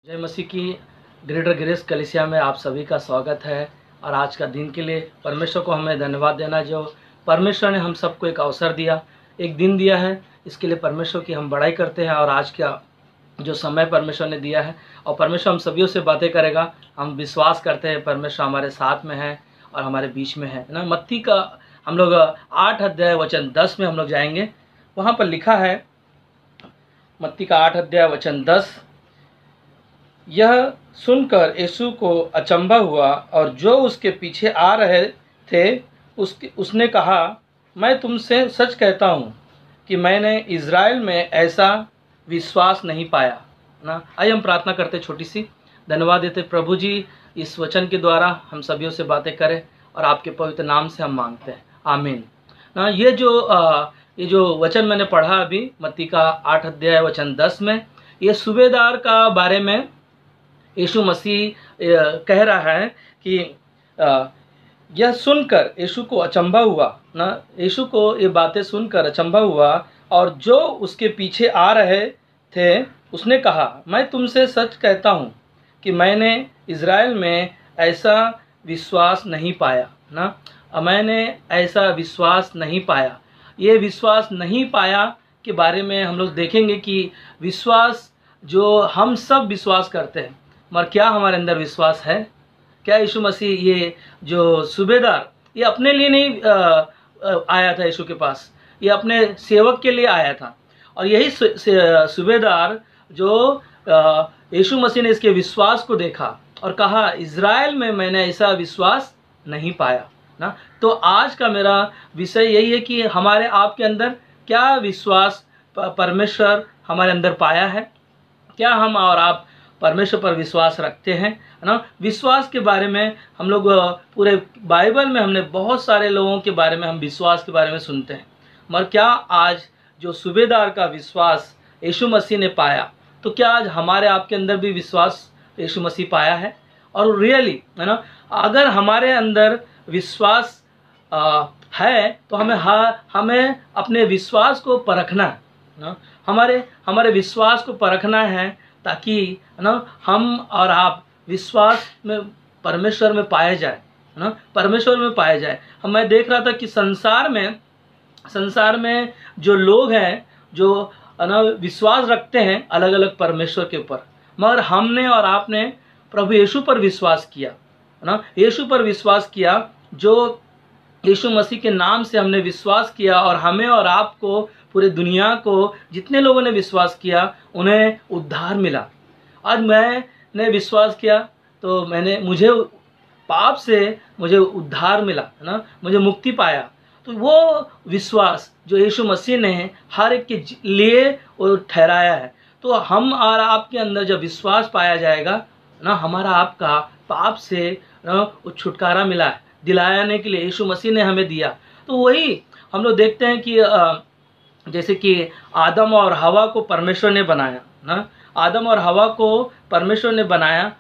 जय मसीह की greater grace कलीसिया में आप सभी का स्वागत है। और आज का दिन के लिए परमेश्वर को हमें धन्यवाद देना, जो परमेश्वर ने हम सबको एक अवसर दिया, एक दिन दिया है। इसके लिए परमेश्वर की हम बड़ाई करते हैं। और आज का जो समय परमेश्वर ने दिया है, और परमेश्वर हम सभी से बातें करेगा। हम विश्वास करते हैं परमेश्वर हमारे साथ में है और हमारे बीच में है ना। मत्ती का हम लोग 8 अध्याय वचन 10 में हम लोग जाएंगे। वहाँ पर लिखा है, मत्ती का 8 अध्याय वचन 10, यह सुनकर यीशु को अचंभा हुआ और जो उसके पीछे आ रहे थे उसने कहा, मैं तुमसे सच कहता हूँ कि मैंने इज़राइल में ऐसा विश्वास नहीं पाया ना। आइए हम प्रार्थना करते, छोटी सी धन्यवाद देते प्रभु जी, इस वचन के द्वारा हम सभी से बातें करें और आपके पवित्र नाम से हम मांगते हैं, आमीन ना। ये जो वचन मैंने पढ़ा अभी मत्ती का 8 अध्याय वचन 10 में, ये सूबेदार का बारे में यीशु मसीह कह रहा है कि यह सुनकर यीशु को अचंभा हुआ ना। यीशु को ये बातें सुनकर अचंभा हुआ और जो उसके पीछे आ रहे थे उसने कहा, मैं तुमसे सच कहता हूँ कि मैंने इज़राइल में ऐसा विश्वास नहीं पाया ना। मैंने ऐसा विश्वास नहीं पाया। ये विश्वास नहीं पाया के बारे में हम लोग देखेंगे कि विश्वास जो हम सब विश्वास करते हैं, मगर क्या हमारे अंदर विश्वास है? क्या यीशु मसीह, ये जो सूबेदार, ये अपने लिए नहीं आया था यीशु के पास, ये अपने सेवक के लिए आया था। और यही सूबेदार जो यीशु मसीह ने इसके विश्वास को देखा और कहा, इज़राइल में मैंने ऐसा विश्वास नहीं पाया ना। तो आज का मेरा विषय यही है कि हमारे आपके अंदर क्या विश्वास परमेश्वर हमारे अंदर पाया है? क्या हम और आप परमेश्वर पर विश्वास रखते हैं ना। विश्वास के बारे में हम लोग पूरे बाइबल में हमने बहुत सारे लोगों के बारे में हम विश्वास के बारे में सुनते हैं, मगर क्या आज जो सूबेदार का विश्वास यीशु मसीह ने पाया, तो क्या आज हमारे आपके अंदर भी विश्वास यीशु मसीह पाया है? और रियली है ना, अगर हमारे अंदर विश्वास है तो हमें अपने विश्वास को परखना है ना। हमारे विश्वास को परखना है ताकि ना हम और आप विश्वास में परमेश्वर में पाए जाए ना, परमेश्वर में पाए जाए। मैं देख रहा था कि संसार में जो लोग हैं जो ना विश्वास रखते हैं अलग अलग परमेश्वर के ऊपर, मगर हमने और आपने प्रभु यीशु पर विश्वास किया ना। यीशु पर विश्वास किया, जो यीशु मसीह के नाम से हमने विश्वास किया और हमें और आपको, पूरे दुनिया को जितने लोगों ने विश्वास किया उन्हें उद्धार मिला। आज मैंने विश्वास किया तो मुझे पाप से मुझे उद्धार मिला है ना, मुझे मुक्ति पाया। तो वो विश्वास जो यीशु मसीह ने हर एक के लिए वो ठहराया है, तो हम और आपके अंदर जब विश्वास पाया जाएगा ना, हमारा आपका पाप से ना वो छुटकारा मिला है, दिलाने के लिए यीशु मसीह ने हमें दिया। तो वही हम लोग देखते हैं कि जैसे कि आदम और हवा को परमेश्वर ने बनाया ना, आदम और हवा को परमेश्वर ने बनाया,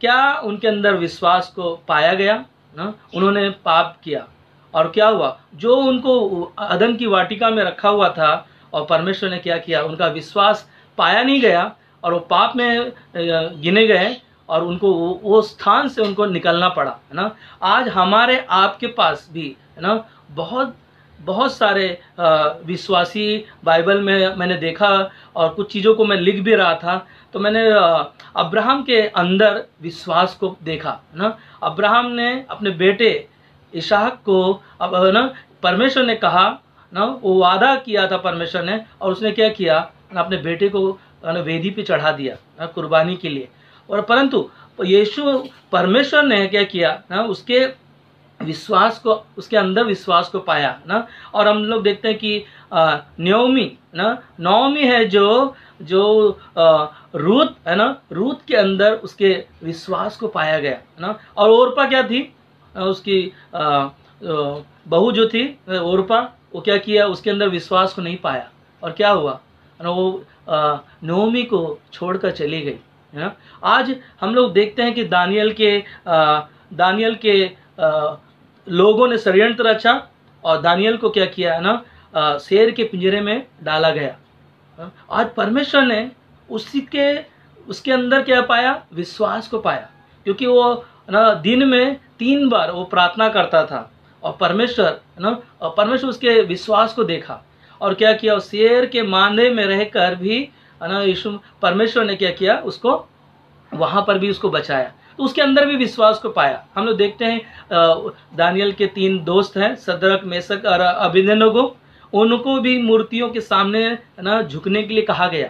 क्या उनके अंदर विश्वास को पाया गया ना? उन्होंने पाप किया और क्या हुआ, जो उनको अदन की वाटिका में रखा हुआ था और परमेश्वर ने क्या किया, उनका विश्वास पाया नहीं गया और वो पाप में गिने गए और उनको वो स्थान से उनको निकलना पड़ा है ना। आज हमारे आपके पास भी है ना बहुत सारे विश्वासी बाइबल में मैंने देखा, और कुछ चीज़ों को मैं लिख भी रहा था तो मैंने अब्राहम के अंदर विश्वास को देखा ना। अब्राहम ने अपने बेटे इसहाक को अब ना परमेश्वर ने कहा ना, वो वादा किया था परमेश्वर ने, और उसने क्या किया ना, अपने बेटे को वेदी पे चढ़ा दिया ना कुर्बानी के लिए। और परंतु यीशु परमेश्वर ने क्या किया ना, उसके विश्वास को, उसके अंदर विश्वास को पाया ना। और हम लोग देखते हैं कि नौमी है जो रूत है ना, रूत के अंदर उसके विश्वास को पाया गया ना। और ओरपा क्या थी, उसकी बहू जो थी ओरपा, वो क्या किया, उसके अंदर विश्वास को नहीं पाया और क्या हुआ ना, वो नौमी को छोड़कर चली गई है ना। आज हम लोग देखते हैं कि दानियल के लोगों ने षड्यंत्र रचा और दानियल को क्या किया ना, शेर के पिंजरे में डाला गया। आज परमेश्वर ने उसके अंदर क्या पाया? विश्वास को पाया, क्योंकि वो ना दिन में 3 बार वो प्रार्थना करता था और परमेश्वर ना, और परमेश्वर उसके विश्वास को देखा और क्या किया? शेर के मांदे में रहकर भी ना यीशु परमेश्वर ने क्या किया? उसको वहाँ पर भी उसको बचाया। तो उसके अंदर भी विश्वास को पाया। हम लोग देखते हैं दानियल के 3 दोस्त हैं, सद्रक, मेशक और अबेदनगो। उनको भी मूर्तियों के सामने ना झुकने के लिए कहा गया,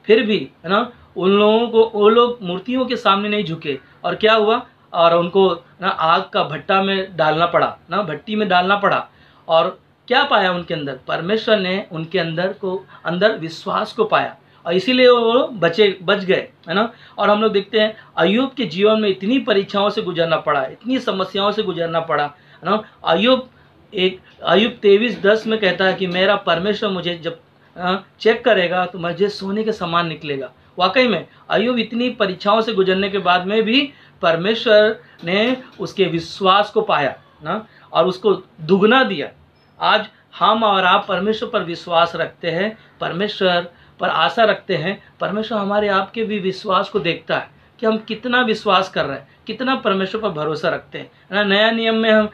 फिर भी है ना उन लोगों को, वो लोग मूर्तियों के सामने नहीं झुके और क्या हुआ? और उनको ना आग का भट्टा में डालना पड़ा, ना भट्टी में डालना पड़ा। और क्या पाया उनके अंदर? परमेश्वर ने उनके अंदर विश्वास को पाया और इसीलिए वो बच गए, है ना। और हम लोग देखते हैं अय्यूब के जीवन में इतनी परीक्षाओं से गुजरना पड़ा, इतनी समस्याओं से गुजरना पड़ा, है ना। अय्यूब 23:10 में कहता है कि मेरा परमेश्वर मुझे जब चेक करेगा तो मुझे सोने के समान निकलेगा। वाकई में अय्यूब इतनी परीक्षाओं से गुजरने के बाद में भी परमेश्वर ने उसके विश्वास को पाया ना, और उसको दुगना दिया। आज हम और आप परमेश्वर पर विश्वास रखते हैं, परमेश्वर पर आशा रखते हैं। परमेश्वर हमारे आपके भी विश्वास को देखता है कि हम कितना विश्वास कर रहे हैं, कितना परमेश्वर पर भरोसा रखते हैं ना। नया नियम में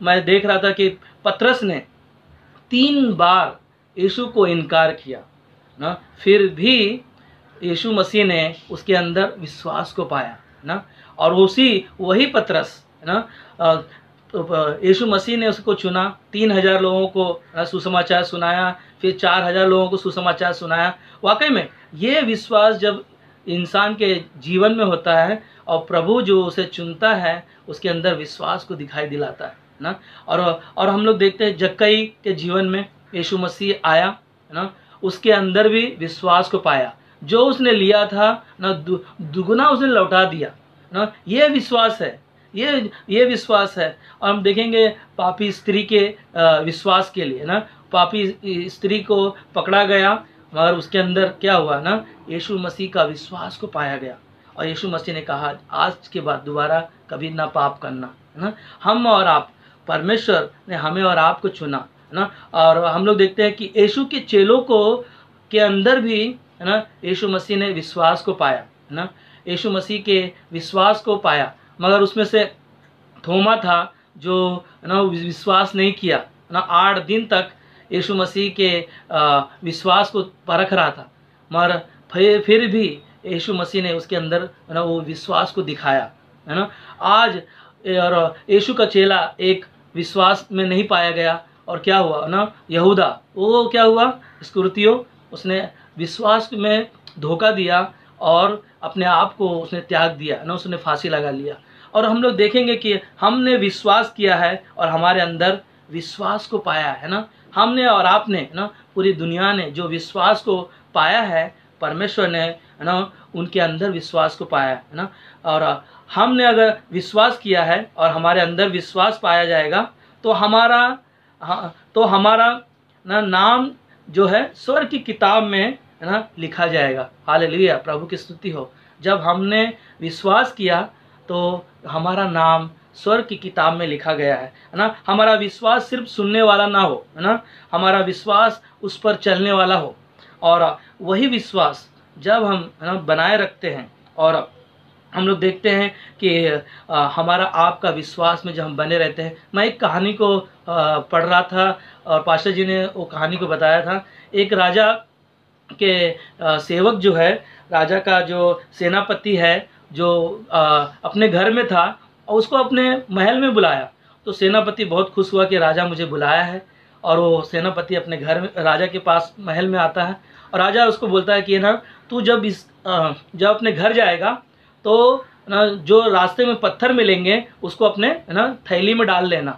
मैं देख रहा था कि पतरस ने 3 बार यीशु को इनकार किया ना, फिर भी यीशु मसीह ने उसके अंदर विश्वास को पाया ना। और वही पतरस ना, यीशु मसीह ने उसको चुना, 3000 लोगों को सुसमाचार सुनाया, फिर 4000 लोगों को सुसमाचार सुनाया। वाकई में ये विश्वास जब इंसान के जीवन में होता है और प्रभु जो उसे चुनता है उसके अंदर विश्वास को दिखाई दिलाता है ना। और हम लोग देखते हैं जक्कई के जीवन में यीशु मसीह आया ना, उसके अंदर भी विश्वास को पाया। जो उसने लिया था ना, दुगुना उसने लौटा दिया ना। ये विश्वास है, ये विश्वास है। और हम देखेंगे पापी स्त्री के विश्वास के लिए ना, पापी स्त्री को पकड़ा गया मगर उसके अंदर क्या हुआ ना, यीशु मसीह का विश्वास को पाया गया और यीशु मसीह ने कहा आज के बाद दोबारा कभी ना पाप करना, है ना। हम और आप, परमेश्वर ने हमें और आपको चुना ना। और हम लोग देखते हैं कि यीशु के चेलों को के अंदर भी, है ना, यीशु मसीह ने विश्वास को पाया, है ना। यीशु मसीह के विश्वास को पाया, मगर उसमें से थोमा था जो ना विश्वास नहीं किया ना। 8 दिन तक यीशु मसीह के विश्वास को परख रहा था, मगर फिर भी यीशु मसीह ने उसके अंदर ना वो विश्वास को दिखाया, है ना। आज और यीशु का चेला एक विश्वास में नहीं पाया गया और क्या हुआ ना, यहूदा, वो क्या हुआ, इस्करियोती, उसने विश्वास में धोखा दिया और अपने आप को उसने त्याग दिया ना, उसने फांसी लगा लिया। और हम लोग देखेंगे कि हमने विश्वास किया है और हमारे अंदर विश्वास को पाया है ना। हमने और आपने ना, पूरी दुनिया ने जो विश्वास को पाया है, परमेश्वर ने, है ना, उनके अंदर विश्वास को पाया है ना। और हमने अगर विश्वास किया है और हमारे अंदर विश्वास पाया जाएगा तो हमारा ना नाम जो है स्वर्ग की किताब में, है ना, लिखा जाएगा। हालेलुया, प्रभु की स्तुति हो। जब हमने विश्वास किया तो हमारा नाम स्वर्ग की किताब में लिखा गया है ना। हमारा विश्वास सिर्फ सुनने वाला ना हो, है ना, हमारा विश्वास उस पर चलने वाला हो। और वही विश्वास जब हम, है ना, बनाए रखते हैं और हम लोग देखते हैं कि हमारा आपका विश्वास में जब हम बने रहते हैं। मैं एक कहानी को पढ़ रहा था और पास्टर जी ने वो कहानी को बताया था। एक राजा के सेवक जो है, राजा का जो सेनापति है, जो अपने घर में था और उसको अपने महल में बुलाया। तो सेनापति बहुत खुश हुआ कि राजा मुझे बुलाया है। और वो सेनापति अपने घर में, राजा के पास महल में आता है और राजा उसको बोलता है कि ना, तू जब अपने घर जाएगा तो ना जो रास्ते में पत्थर मिलेंगे उसको अपने, है ना, थैली में डाल लेना।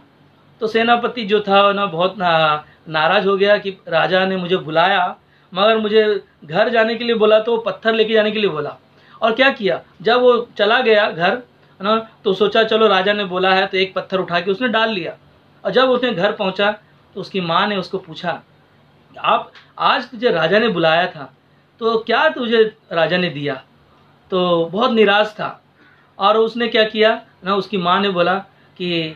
तो सेनापति जो था ना बहुत नाराज़ हो गया कि राजा ने मुझे बुलाया मगर मुझे घर जाने के लिए बोला, तो पत्थर लेके जाने के लिए बोला। और क्या किया, जब वो चला गया घर, है ना, तो सोचा चलो राजा ने बोला है तो एक पत्थर उठा के उसने डाल लिया। और जब उसने घर पहुंचा तो उसकी माँ ने उसको पूछा, आप आज तुझे राजा ने बुलाया था तो क्या तुझे राजा ने दिया? तो बहुत निराश था और उसने क्या किया ना, उसकी माँ ने बोला कि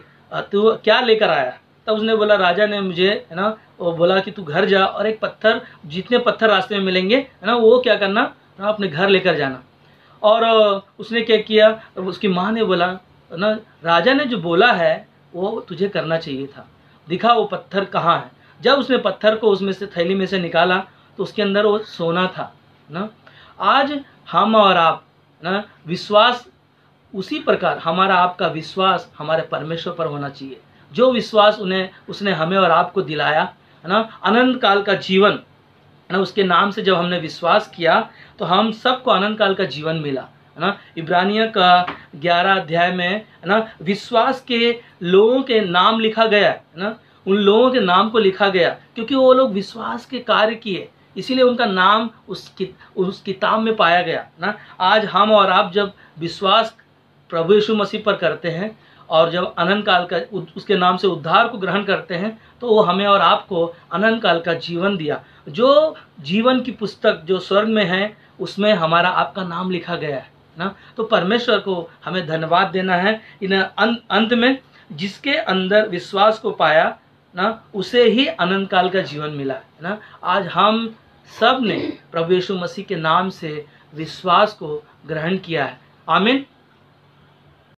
तू क्या लेकर आया? तब उसने बोला राजा ने मुझे, है ना, वो बोला कि तू घर जा और एक पत्थर, जितने पत्थर रास्ते में मिलेंगे, है ना, वो क्या करना, ना, अपने घर लेकर जाना। और उसने क्या किया, उसकी माँ ने बोला ना, राजा ने जो बोला है वो तुझे करना चाहिए था, दिखा वो पत्थर कहाँ है। जब उसने पत्थर को उसमें से थैली में से निकाला तो उसके अंदर वो सोना था ना। आज हम और आप ना, विश्वास उसी प्रकार हमारा आपका विश्वास हमारे परमेश्वर पर होना चाहिए। जो विश्वास उसने हमें और आपको दिलाया है ना, अनंत काल का जीवन है ना, उसके नाम से जब हमने विश्वास किया तो हम सबको अनंत काल का जीवन मिला है ना। इब्रानियों का 11 अध्याय में है ना, विश्वास के लोगों के नाम लिखा गया है ना, उन लोगों के नाम को लिखा गया क्योंकि वो लोग विश्वास के कार्य किए, इसीलिए उनका नाम उस किताब में पाया गया ना। आज हम और आप जब विश्वास प्रभु यीशु मसीह पर करते हैं और जब अनंत काल का उसके नाम से उद्धार को ग्रहण करते हैं तो वो हमें और आपको अनंत काल का जीवन दिया। जो जीवन की पुस्तक जो स्वर्ग में है उसमें हमारा आपका नाम लिखा गया है ना। तो परमेश्वर को हमें धन्यवाद देना है। इन अंत में जिसके अंदर विश्वास को पाया ना, उसे ही अनंत काल का जीवन मिला है ना। आज हम सब ने प्रभु यीशु मसीह के नाम से विश्वास को ग्रहण किया है। आमीन।